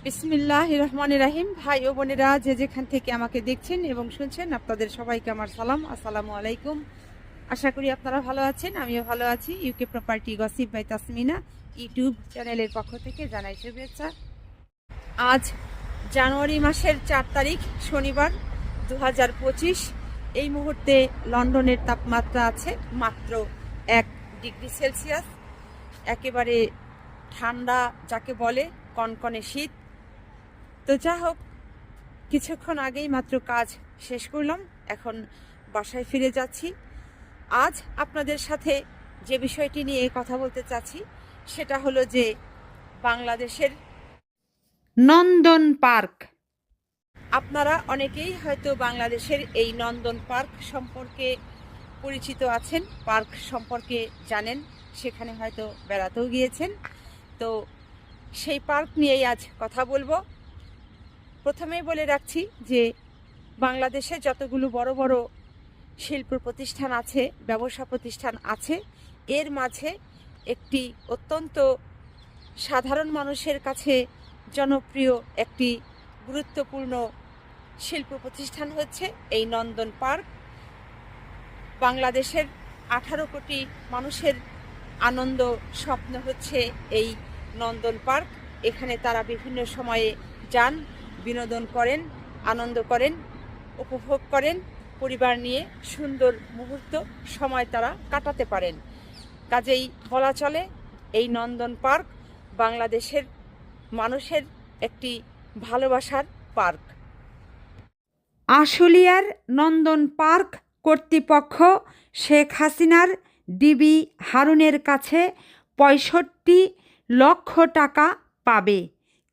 বিসমিল্লাহির রহমানির রহিম। ভাই ও বোনেরা যে যেখান থেকে আমাকে দেখছেন এবং শুনছেন, আপনাদের সবাইকে আমার সালাম, আসসালামু আলাইকুম। আশা করি আপনারা ভালো আছেন, আমিও ভালো আছি। UK property gossip by Tasmina YouTube চ্যানেলের পক্ষ থেকে জানাই শুভেচ্ছা। আজ জানুয়ারি মাসের 4 তারিখ শনিবার 2025। এই মুহূর্তে লন্ডনের তাপমাত্রা আছে মাত্র 1 ডিগ্রি সেলসিয়াস। একেবারে ঠান্ডা যাকে বলে, কনকনে শীত। তো যা হোক, কিছুক্ষণ আগেই মাত্র কাজ শেষ করলাম, এখন বাসায় ফিরে যাচ্ছি। আজ আপনাদের সাথে যে বিষয়টি নিয়ে কথা বলতে চাচ্ছি সেটা হলো যে বাংলাদেশের নন্দন পার্ক। আপনারা অনেকেই হয়তো বাংলাদেশের এই নন্দন পার্ক সম্পর্কে পরিচিত আছেন, পার্ক সম্পর্কে জানেন, সেখানে হয়তো বেড়াতেও গিয়েছেন। তো সেই পার্ক নিয়েই আজ কথা বলবো। প্রথমেই বলে রাখছি যে বাংলাদেশে যতগুলো বড় বড় শিল্প প্রতিষ্ঠান আছে, ব্যবসা প্রতিষ্ঠান আছে, এর মাঝে একটি অত্যন্ত সাধারণ মানুষের কাছে জনপ্রিয় একটি গুরুত্বপূর্ণ শিল্প প্রতিষ্ঠান হচ্ছে এই নন্দন পার্ক। বাংলাদেশের 18 কোটি মানুষের আনন্দ স্বপ্ন হচ্ছে এই নন্দন পার্ক। এখানে তারা বিভিন্ন সময়ে যান, বিনোদন করেন, আনন্দ করেন, উপভোগ করেন, পরিবার নিয়ে সুন্দর মুহূর্ত সময় তারা কাটাতে পারেন। কাজেই বলা চলে এই নন্দন পার্ক বাংলাদেশের মানুষের একটি ভালোবাসার পার্ক। আশুলিয়ার নন্দন পার্ক কর্তৃপক্ষ শেখ হাসিনার ডিবি হারুনের কাছে 65 লক্ষ টাকা পাবে,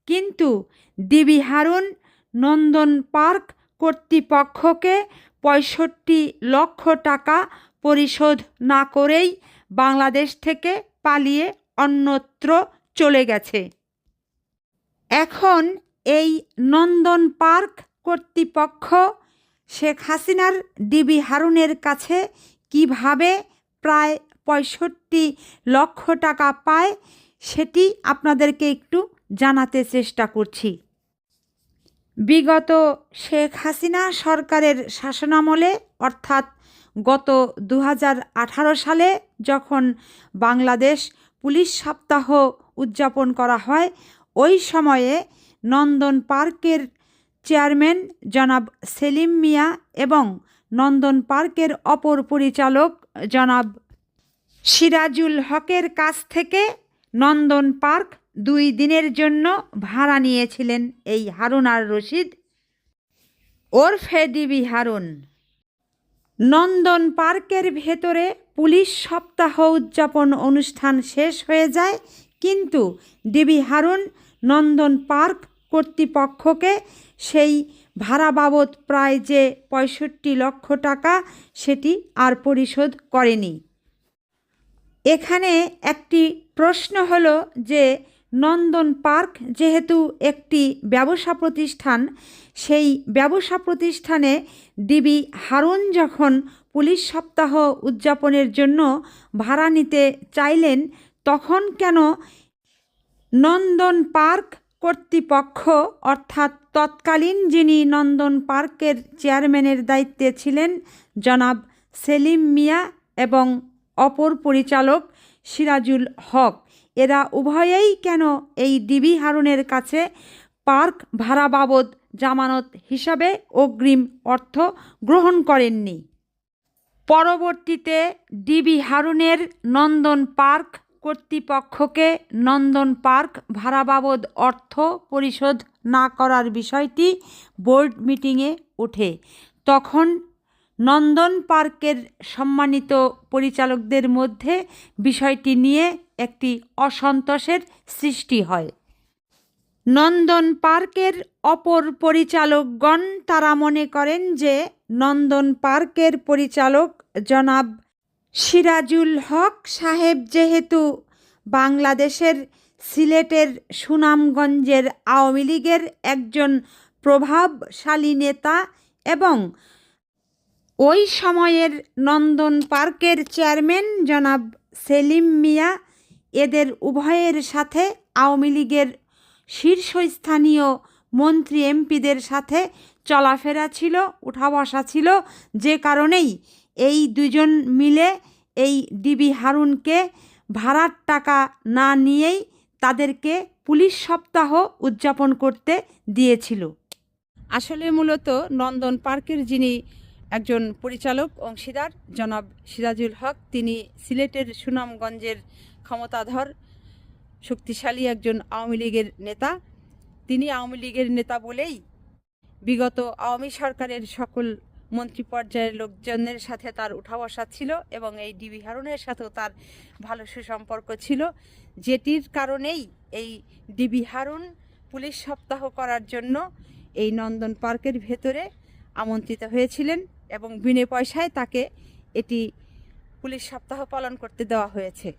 কিন্তু ডিবি হারুন নন্দন পার্ক কর্তৃপক্ষকে 65 লক্ষ টাকা পরিশোধ না করেই বাংলাদেশ থেকে পালিয়ে অন্যত্র চলে গেছে। এখন এই নন্দন পার্ক কর্তৃপক্ষ শেখ হাসিনার ডিবি হারুনের কাছে কিভাবে প্রায় 65 লক্ষ টাকা পায় সেটি আপনাদেরকে একটু জানাতে চেষ্টা করছি। বিগত শেখ হাসিনা সরকারের শাসনামলে, অর্থাৎ গত 2018 সালে যখন বাংলাদেশ পুলিশ সপ্তাহ উদযাপন করা হয়, ওই সময়ে নন্দন পার্কের চেয়ারম্যান জনাব সেলিম মিয়া এবং নন্দন পার্কের অপর পরিচালক জনাব সিরাজুল হকের কাছ থেকে নন্দন পার্ক 2 দিনের জন্য ভাড়া নিয়েছিলেন এই হারুন আর রশিদ ওরফে ডিবি হারুন। নন্দন পার্কের ভেতরে পুলিশ সপ্তাহ উদযাপন অনুষ্ঠান শেষ হয়ে যায়, কিন্তু ডিবি হারুন নন্দন পার্ক কর্তৃপক্ষকে সেই ভাড়া বাবদ প্রায় যে 65 লক্ষ টাকা সেটি আর পরিশোধ করেনি। এখানে একটি প্রশ্ন হলো যে নন্দন পার্ক যেহেতু একটি ব্যবসা প্রতিষ্ঠান, সেই ব্যবসা প্রতিষ্ঠানে ডিবি হারুন যখন পুলিশ সপ্তাহ উদযাপনের জন্য ভাড়া নিতে চাইলেন, তখন কেন নন্দন পার্ক কর্তৃপক্ষ, অর্থাৎ তৎকালীন যিনি নন্দন পার্কের চেয়ারম্যানের দায়িত্বে ছিলেন জনাব সেলিম মিয়া এবং অপর পরিচালক সিরাজুল হক, এরা উভয়েই কেন এই ডিবি হারুনের কাছে পার্ক ভাড়া বাবদ জামানত হিসাবে অগ্রিম অর্থ গ্রহণ করেননি? পরবর্তীতে ডিবি হারুনের নন্দন পার্ক কর্তৃপক্ষকে নন্দন পার্ক ভাড়া বাবদ অর্থ পরিশোধ না করার বিষয়টি বোর্ড মিটিংয়ে ওঠে। তখন নন্দন পার্কের সম্মানিত পরিচালকদের মধ্যে বিষয়টি নিয়ে একটি অসন্তোষের সৃষ্টি হয়। নন্দন পার্কের অপর পরিচালকগণ তারা মনে করেন যে নন্দন পার্কের পরিচালক জনাব সিরাজুল হক সাহেব যেহেতু বাংলাদেশের সিলেটের সুনামগঞ্জের আওয়ামী লীগের একজন প্রভাবশালী নেতা এবং ওই সময়ের নন্দন পার্কের চেয়ারম্যান জনাব সেলিম মিয়া, এদের উভয়ের সাথে আওয়ামী লীগের শীর্ষস্থানীয় মন্ত্রী এমপিদের সাথে চলাফেরা ছিল, উঠা বসা ছিল, যে কারণেই এই দুজন মিলে এই ডিবি হারুনকে ভাড়ার টাকা না নিয়েই তাদেরকে পুলিশ সপ্তাহ উদযাপন করতে দিয়েছিল। আসলে মূলত নন্দন পার্কের যিনি একজন পরিচালক অংশীদার জনাব সিরাজুল হক, তিনি সিলেটের সুনামগঞ্জের ক্ষমতাধর শক্তিশালী একজন আওয়ামী লীগের নেতা। তিনি আওয়ামী লীগের নেতা বলেই বিগত আওয়ামী সরকারের সকল মন্ত্রী পর্যায়ের লোকজনের সাথে তার উঠা বসা ছিল এবং এই ডিবি হারুনের সাথেও তার ভালো সুসম্পর্ক ছিল, যেটির কারণেই এই ডিবি হারুন পুলিশ সপ্তাহ করার জন্য এই নন্দন পার্কের ভেতরে আমন্ত্রিত হয়েছিলেন এবং বিনা পয়সায় তাকে এটি পুলিশ সপ্তাহ পালন করতে দেওয়া হয়েছে।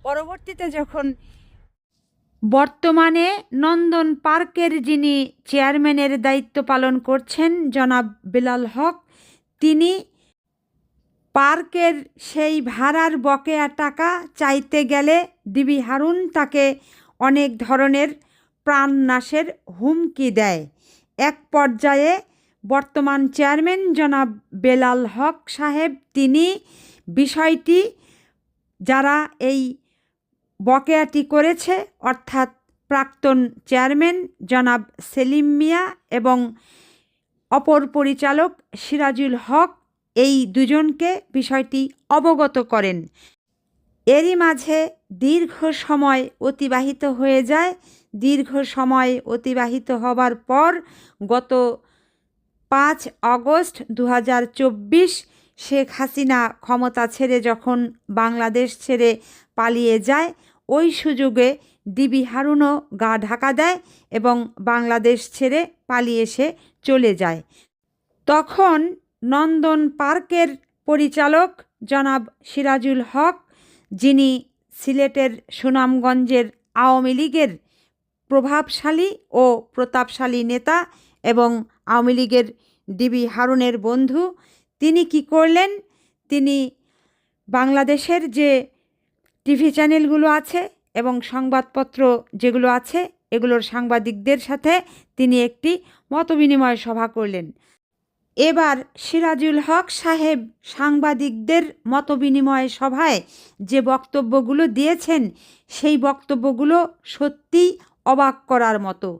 পরবর্তীতে যখন বর্তমানে নন্দন পার্কের যিনি চেয়ারম্যানের দায়িত্ব পালন করছেন জনাব বেলাল হক, তিনি পার্কের সেই ভাড়ার বকেয়া টাকা চাইতে গেলে ডিবি হারুন তাকে অনেক ধরনের প্রাণনাশের হুমকি দেয়। এক পর্যায়ে বর্তমান চেয়ারম্যান জনাব বেলাল হক সাহেব তিনি বিষয়টি যারা এই বকেয়াটি করেছে অর্থাৎ প্রাক্তন চেয়ারম্যান জনাব সেলিম মিয়া এবং অপর পরিচালক সিরাজুল হক, এই দুজনকে বিষয়টি অবগত করেন। এরই মাঝে দীর্ঘ সময় অতিবাহিত হয়ে যায়। দীর্ঘ সময় অতিবাহিত হবার পর গত 5 আগস্ট 2024 শেখ হাসিনা ক্ষমতা ছেড়ে যখন বাংলাদেশ ছেড়ে পালিয়ে যায়, ওই সুযোগে ডিবি হারুনও গা ঢাকা দেয় এবং বাংলাদেশ ছেড়ে পালিয়ে এসে চলে যায়। তখন নন্দন পার্কের পরিচালক জনাব সিরাজুল হক, যিনি সিলেটের সুনামগঞ্জের আওয়ামী লীগের প্রভাবশালী ও প্রতাপশালী নেতা এবং আওয়ামী লীগের ডিবি হারুনের বন্ধু, তিনি কি করলেন, তিনি বাংলাদেশের যে টিভি চ্যানেলগুলো আছে এবং সংবাদপত্র যেগুলো আছে এগুলোর সাংবাদিকদের সাথে তিনি একটি মতবিনিময় সভা করলেন। এবার সিরাজুল হক সাহেব সাংবাদিকদের মতবিনিময় সভায় যে বক্তব্যগুলো দিয়েছেন সেই বক্তব্যগুলো সত্যিই অবাক করার মতো।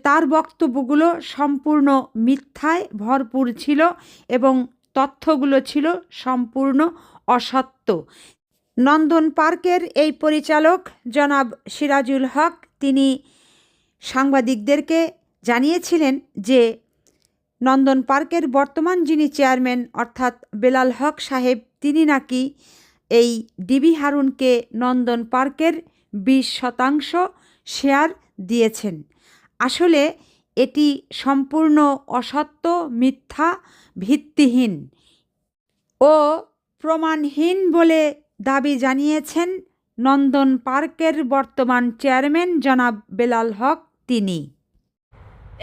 তার বক্তব্যগুলো সম্পূর্ণ মিথ্যায় ভরপুর ছিল এবং তথ্যগুলো ছিল সম্পূর্ণ অসত্য। নন্দন পার্কের এই পরিচালক জনাব সিরাজুল হক তিনি সাংবাদিকদেরকে জানিয়েছিলেন যে নন্দন পার্কের বর্তমান যিনি চেয়ারম্যান অর্থাৎ বেলাল হক সাহেব, তিনি নাকি এই ডিবি হারুনকে নন্দন পার্কের 20% শেয়ার দিয়েছেন। আসলে এটি সম্পূর্ণ অসত্য, মিথ্যা, ভিত্তিহীন ও প্রমাণহীন বলে দাবি জানিয়েছেন নন্দন পার্কের বর্তমান চেয়ারম্যান জনাব বেলাল হক। তিনি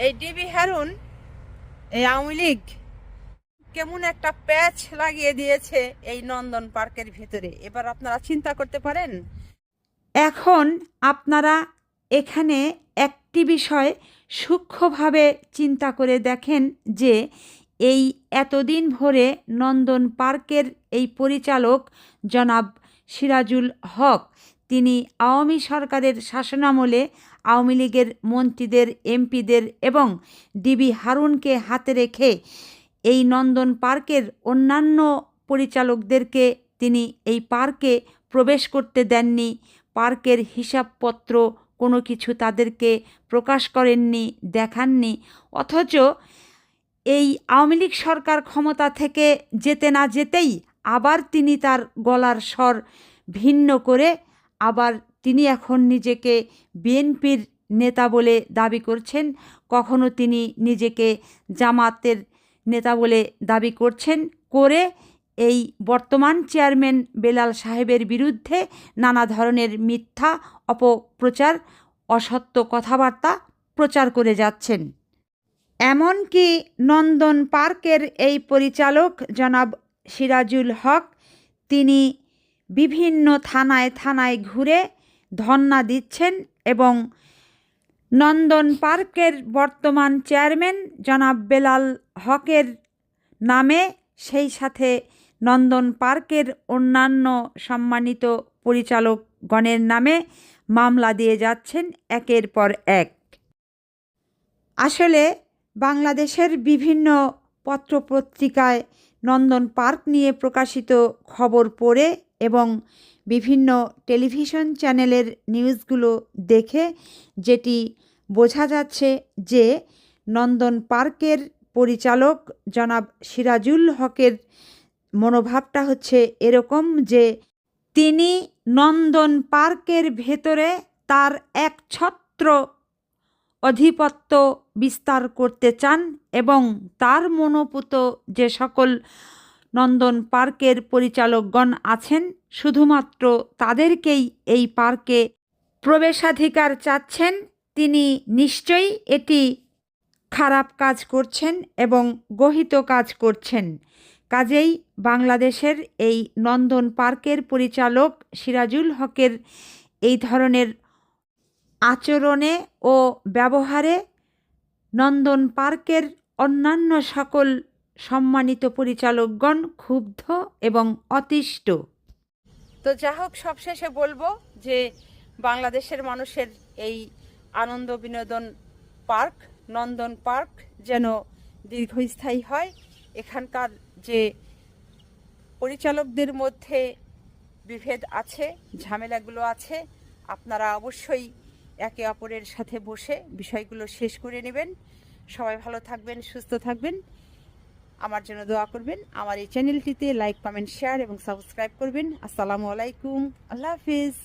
এই ডিবি হারুন, এই আওয়ামী লীগ কেমন একটা প্যাচ লাগিয়ে দিয়েছে এই নন্দন পার্কের ভিতরে, এবার আপনারা চিন্তা করতে পারেন। এখন আপনারা এখানে একটি বিষয় সূক্ষ্মভাবে চিন্তা করে দেখেন যে এই এতদিন ভরে নন্দন পার্কের এই পরিচালক জনাব সিরাজুল হক, তিনি আওয়ামী সরকারের শাসনামলে আওয়ামী লীগের মন্ত্রীদের, এমপিদের এবং ডিবি হারুনকে হাতে রেখে এই নন্দন পার্কের অন্যান্য পরিচালকদেরকে তিনি এই পার্কে প্রবেশ করতে দেননি। পার্কের হিসাবপত্র কোনো কিছু তাদেরকে প্রকাশ করেননি, দেখাননি। অথচ এই আওয়ামী লীগ সরকার ক্ষমতা থেকে যেতে না যেতেই আবার তিনি তার গলার স্বর ভিন্ন করে আবার তিনি এখন নিজেকে বিএনপির নেতা বলে দাবি করছেন, কখনো তিনি নিজেকে জামাতের নেতা বলে দাবি করছেন, করে এই বর্তমান চেয়ারম্যান বেলাল সাহেবের বিরুদ্ধে নানা ধরনের মিথ্যা অপপ্রচার, অসত্য কথাবার্তা প্রচার করে যাচ্ছেন। এমনকি নন্দন পার্কের এই পরিচালক জনাব সিরাজুল হক, তিনি বিভিন্ন থানায় থানায় ঘুরে ধর্ণা দিচ্ছেন এবং নন্দন পার্কের বর্তমান চেয়ারম্যান জনাব বেলাল হকের নামে, সেই সাথে নন্দন পার্কের অন্যান্য সম্মানিত পরিচালকগণের নামে মামলা দিয়ে যাচ্ছেন একের পর এক। আসলে বাংলাদেশের বিভিন্ন পত্রপত্রিকায় নন্দন পার্ক নিয়ে প্রকাশিত খবর পড়ে এবং বিভিন্ন টেলিভিশন চ্যানেলের নিউজগুলো দেখে যেটি বোঝা যাচ্ছে যে নন্দন পার্কের পরিচালক জনাব সিরাজুল হকের মনোভাবটা হচ্ছে এরকম যে তিনি নন্দন পার্কের ভেতরে তার একছত্র আধিপত্য বিস্তার করতে চান এবং তার মনোপুত যে সকল নন্দন পার্কের পরিচালকগণ আছেন শুধুমাত্র তাদেরকেই এই পার্কে প্রবেশাধিকার চাচ্ছেন। তিনি নিশ্চয়ই এটি খারাপ কাজ করছেন এবং গহিত কাজ করছেন। কাজেই বাংলাদেশের এই নন্দন পার্কের পরিচালক সিরাজুল হকের এই ধরনের আচরণে ও ব্যবহারে নন্দন পার্কের অন্যান্য সকল সম্মানিত পরিচালকগণ ক্ষুব্ধ এবং অতিষ্ঠ। তো যা হোক, সবশেষে বলবো যে বাংলাদেশের মানুষের এই আনন্দ বিনোদন পার্ক নন্দন পার্ক যেন দীর্ঘস্থায়ী হয়। এখানকার যে পরিচালকদের মধ্যে বিভেদ আছে, ঝামেলাগুলো আছে, আপনারা অবশ্যই একে অপরের সাথে বসে বিষয়গুলো শেষ করে নেবেন। সবাই ভালো থাকবেন, সুস্থ থাকবেন, আমার জন্য দোয়া করবেন। আমার এই চ্যানেলটিতে লাইক, কমেন্ট, শেয়ার এবং সাবস্ক্রাইব করবেন। আসসালামু আলাইকুম, আল্লাহ হাফিজ।